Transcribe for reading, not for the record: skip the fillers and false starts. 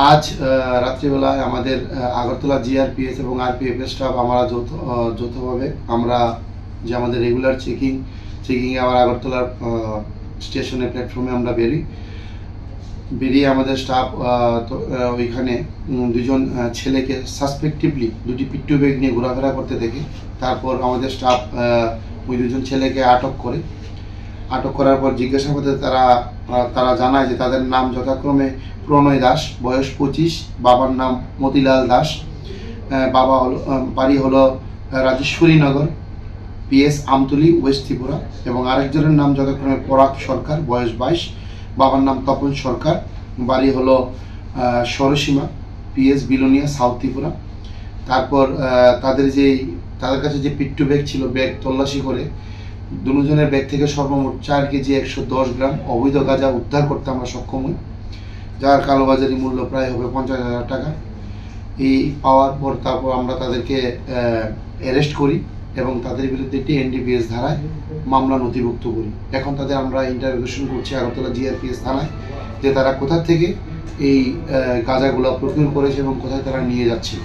আজ রাত্রিবেলায় আমাদের আগরতলা জিআরপিএস এবং আরপিএফ এর স্টাফ আমরা যৌথভাবে আমরা যে আমাদের রেগুলার চেকিংয়ে আবার আগরতলার স্টেশনের প্ল্যাটফর্মে আমরা বেরিয়ে আমাদের স্টাফ ওইখানে দুজন ছেলেকে সাসপেক্টিভলি দুটি পিট্টু ব্যাগ নিয়ে ঘোরাফেরা করতে দেখে তারপর আমাদের স্টাফ ওই দুজন ছেলেকে আটক করার পর জিজ্ঞাসাবাদে তারা জানায় যে তাদের নাম যথাক্রমে প্রণয় দাস, বয়স 25, বাবার নাম মতিলাল দাস, বাড়ি হলো রাজেশ্বরীনগর, পিএস আমতলী, ওয়েস্ট ত্রিপুরা, এবং আরেকজনের নাম যথাক্রমে পরাগ সরকার, বয়স 22, বাবার নাম তপন সরকার, বাড়ি হলো সরসীমা, পিএস বিলোনিয়া, সাউথ ত্রিপুরা। তারপর তাদের কাছে যে পিট্টু ব্যাগ ছিল, ব্যাগ তল্লাশি করে দুজনের ব্যাগ থেকে সর্বমোট 4 কেজি 110 গ্রাম অবৈধ গাঁজা উদ্ধার করতে আমরা সক্ষম হই, যার কালোবাজারি মূল্য প্রায় হবে 50,000 টাকা। এই পাওয়ার পর তারপর আমরা তাদেরকে অ্যারেস্ট করি এবং তাদের বিরুদ্ধে একটি এনডিপিএস ধারায় মামলা নথিভুক্ত করি। এখন তাদের আমরা ইন্টারোগেশন করছি আগরতলা জিআরপিএস থানায়, যে তারা কোথা থেকে এই গাঁজাগুলো প্রকিউর করেছে এবং কোথায় তারা নিয়ে যাচ্ছে।